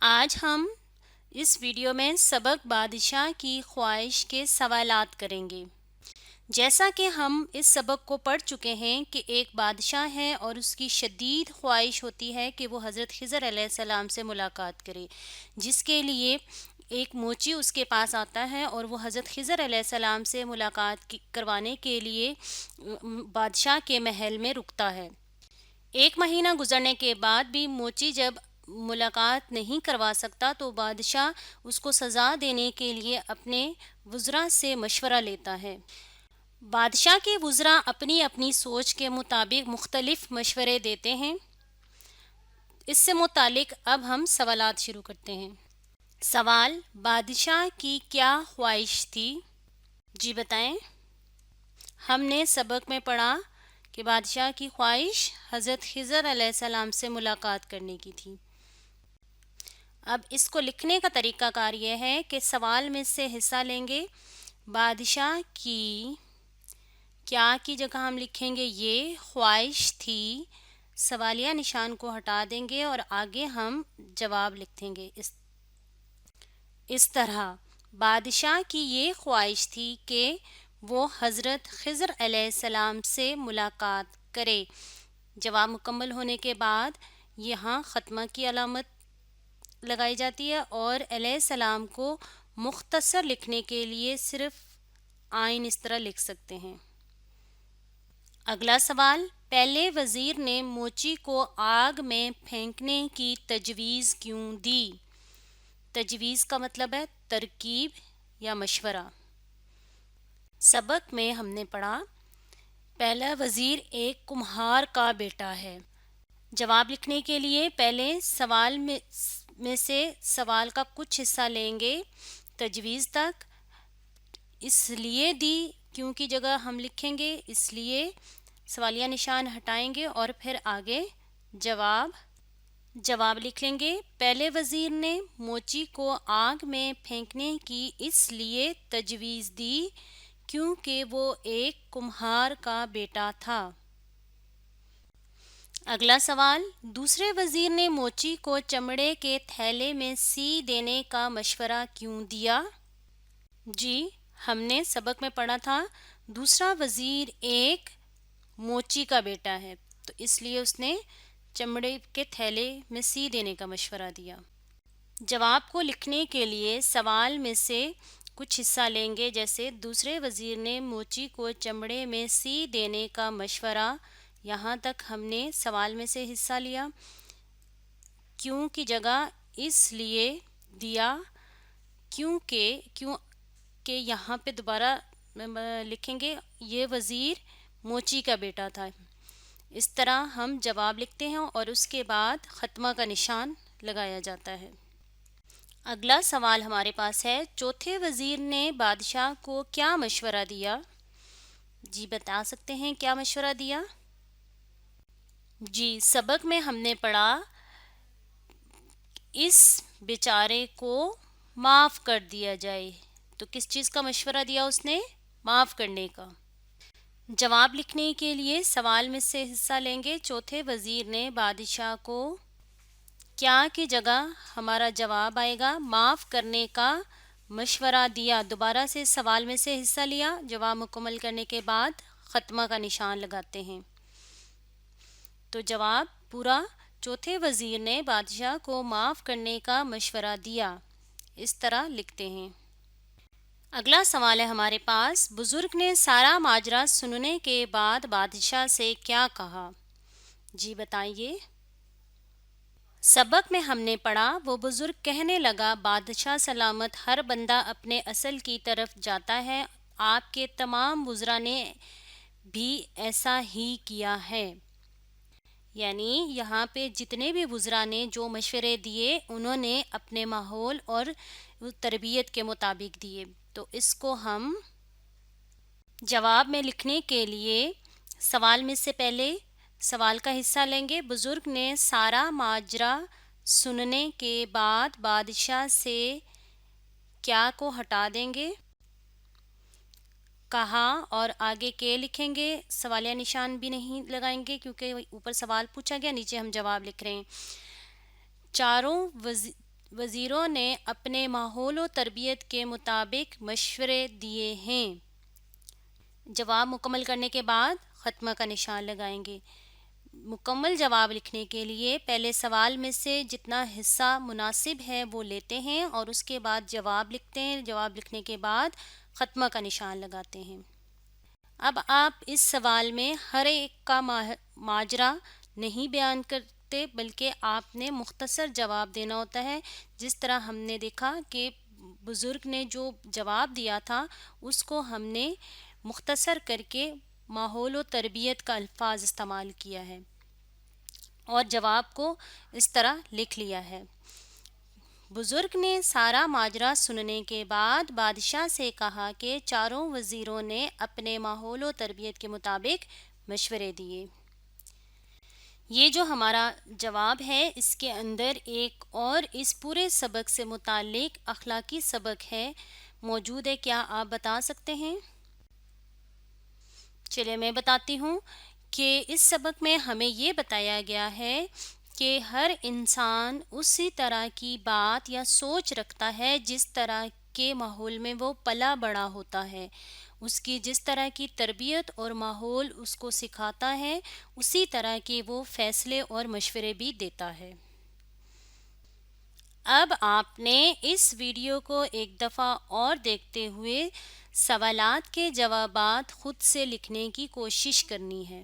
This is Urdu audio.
آج ہم اس ویڈیو میں سبق بادشاہ کی خواہش کے سوالات کریں گے۔ جیسا کہ ہم اس سبق کو پڑھ چکے ہیں کہ ایک بادشاہ ہے اور اس کی شدید خواہش ہوتی ہے کہ وہ حضرت خضر علیہ السلام سے ملاقات کرے، جس کے لیے ایک موچی اس کے پاس آتا ہے اور وہ حضرت خضر علیہ السلام سے ملاقات کروانے کے لیے بادشاہ کے محل میں رکتا ہے۔ ایک مہینہ گزرنے کے بعد بھی موچی جب ملاقات نہیں کروا سکتا تو بادشاہ اس کو سزا دینے کے لیے اپنے وزراء سے مشورہ لیتا ہے۔ بادشاہ کے وزراء اپنی اپنی سوچ کے مطابق مختلف مشورے دیتے ہیں۔ اس سے متعلق اب ہم سوالات شروع کرتے ہیں۔ سوال: بادشاہ کی کیا خواہش تھی؟ جی بتائیں۔ ہم نے سبق میں پڑھا کہ بادشاہ کی خواہش حضرت خضر علیہ السلام سے ملاقات کرنے کی تھی۔ اب اس کو لکھنے کا طریقہ کار یہ ہے کہ سوال میں سے حصہ لیں گے۔ بادشاہ کی کیا کی جگہ ہم لکھیں گے یہ خواہش تھی، سوالیہ نشان کو ہٹا دیں گے اور آگے ہم جواب لکھیں گے اس طرح: بادشاہ کی یہ خواہش تھی کہ وہ حضرت خضر علیہ السلام سے ملاقات کرے۔ جواب مکمل ہونے کے بعد یہاں خاتمہ کی علامت لگائی جاتی ہے اور علیہ السلام کو مختصر لکھنے کے لیے صرف آئین اس طرح لکھ سکتے ہیں۔ اگلا سوال: پہلے وزیر نے موچی کو آگ میں پھینکنے کی تجویز کیوں دی؟ تجویز کا مطلب ہے ترکیب یا مشورہ۔ سبق میں ہم نے پڑھا پہلا وزیر ایک کمہار کا بیٹا ہے۔ جواب لکھنے کے لیے پہلے سوال میں سے سوال کا کچھ حصہ لیں گے تجویز تک۔ اس لیے دی کیوں کی جگہ ہم لکھیں گے اس لیے، سوالیہ نشان ہٹائیں گے اور پھر آگے جواب لکھ لیں گے۔ پہلے وزیر نے موچی کو آگ میں پھینکنے کی اس لیے تجویز دی کیونکہ وہ ایک کمہار کا بیٹا تھا۔ اگلا سوال: دوسرے وزیر نے موچی کو چمڑے کے تھیلے میں سی دینے کا مشورہ کیوں دیا؟ جی ہم نے سبق میں پڑھا تھا دوسرا وزیر ایک موچی کا بیٹا ہے تو اس لیے اس نے چمڑے کے تھیلے میں سی دینے کا مشورہ دیا۔ جواب کو لکھنے کے لیے سوال میں سے کچھ حصہ لیں گے جیسے دوسرے وزیر نے موچی کو چمڑے میں سی دینے کا مشورہ، یہاں تک ہم نے سوال میں سے حصہ لیا۔ کیوں کی جگہ اس لیے دیا کیوں کہ یہاں پہ دوبارہ لکھیں گے یہ وزیر موچی کا بیٹا تھا۔ اس طرح ہم جواب لکھتے ہیں اور اس کے بعد خاتمہ کا نشان لگایا جاتا ہے۔ اگلا سوال ہمارے پاس ہے چوتھے وزیر نے بادشاہ کو کیا مشورہ دیا؟ جی بتا سکتے ہیں کیا مشورہ دیا؟ جی سبق میں ہم نے پڑھا اس بیچارے کو معاف کر دیا جائے، تو کس چیز کا مشورہ دیا اس نے؟ معاف کرنے کا۔ جواب لکھنے کے لیے سوال میں سے حصہ لیں گے چوتھے وزیر نے بادشاہ کو کیا کی جگہ ہمارا جواب آئے گا معاف کرنے کا مشورہ دیا۔ دوبارہ سے سوال میں سے حصہ لیا، جواب مکمل کرنے کے بعد خاتمہ کا نشان لگاتے ہیں تو جواب پورا چوتھے وزیر نے بادشاہ کو معاف کرنے کا مشورہ دیا، اس طرح لکھتے ہیں۔ اگلا سوال ہے ہمارے پاس بزرگ نے سارا ماجرا سننے کے بعد بادشاہ سے کیا کہا؟ جی بتائیے۔ سبق میں ہم نے پڑھا وہ بزرگ کہنے لگا بادشاہ سلامت، ہر بندہ اپنے اصل کی طرف جاتا ہے، آپ کے تمام وزراء نے بھی ایسا ہی کیا ہے۔ یعنی یہاں پہ جتنے بھی وزراء نے جو مشورے دیے انہوں نے اپنے ماحول اور تربیت کے مطابق دیے، تو اس کو ہم جواب میں لکھنے کے لیے سوال میں سے پہلے سوال کا حصہ لیں گے بزرگ نے سارا ماجرا سننے کے بعد بادشاہ سے کیا کو ہٹا دیں گے کہا اور آگے کے لکھیں گے، سوالیہ نشان بھی نہیں لگائیں گے کیونکہ اوپر سوال پوچھا گیا، نیچے ہم جواب لکھ رہے ہیں۔ وزیروں نے اپنے ماحول و تربیت کے مطابق مشورے دیے ہیں۔ جواب مکمل کرنے کے بعد خاتمہ کا نشان لگائیں گے۔ مکمل جواب لکھنے کے لیے پہلے سوال میں سے جتنا حصہ مناسب ہے وہ لیتے ہیں اور اس کے بعد جواب لکھتے ہیں۔ جواب لکھنے کے بعد خاتمہ کا نشان لگاتے ہیں۔ اب آپ اس سوال میں ہر ایک کا ماجرا نہیں بیان کرتے، بلکہ آپ نے مختصر جواب دینا ہوتا ہے۔ جس طرح ہم نے دیکھا کہ بزرگ نے جو جواب دیا تھا اس کو ہم نے مختصر کر کے ماحول و تربیت کا الفاظ استعمال کیا ہے اور جواب کو اس طرح لکھ لیا ہے۔ بزرگ نے سارا ماجرا سننے کے بعد بادشاہ سے کہا کہ چاروں وزیروں نے اپنے ماحول و تربیت کے مطابق مشورے دیے۔ یہ جو ہمارا جواب ہے اس کے اندر ایک اور اس پورے سبق سے متعلق اخلاقی سبق ہے موجود ہے، کیا آپ بتا سکتے ہیں؟ چلیے میں بتاتی ہوں کہ اس سبق میں ہمیں یہ بتایا گیا ہے کہ ہر انسان اسی طرح کی بات یا سوچ رکھتا ہے جس طرح کے ماحول میں وہ پلا بڑا ہوتا ہے۔ اس کی جس طرح کی تربیت اور ماحول اس کو سکھاتا ہے اسی طرح کے وہ فیصلے اور مشورے بھی دیتا ہے۔ اب آپ نے اس ویڈیو کو ایک دفعہ اور دیکھتے ہوئے سوالات کے جوابات خود سے لکھنے کی کوشش کرنی ہے۔